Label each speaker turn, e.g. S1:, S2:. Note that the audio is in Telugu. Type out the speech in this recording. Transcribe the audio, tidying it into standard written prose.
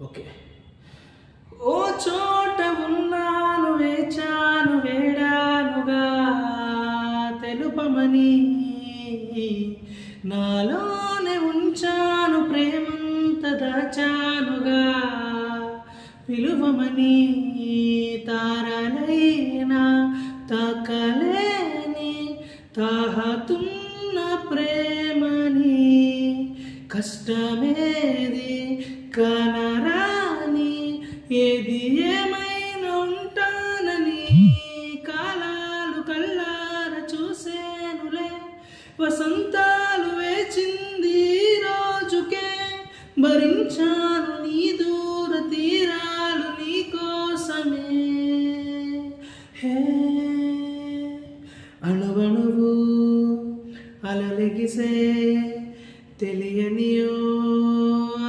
S1: ఓకే. ఓ చోట ఉన్నాను, వేచాను, వేడానుగా తెలుపమని, నాలోనే ఉంచాను, ప్రేమంత దాచానుగా పిలువమని. తారలైనా తాకలేని తాహతున్న ప్రేమని, కష్టమేది కనరాని ఏది ఏమైనా ఉంటానని, కాలాలు కళ్ళార చూసేనులే, వసంతాలు వేచింది ఈ రోజుకే, భరించాను నీ దూరం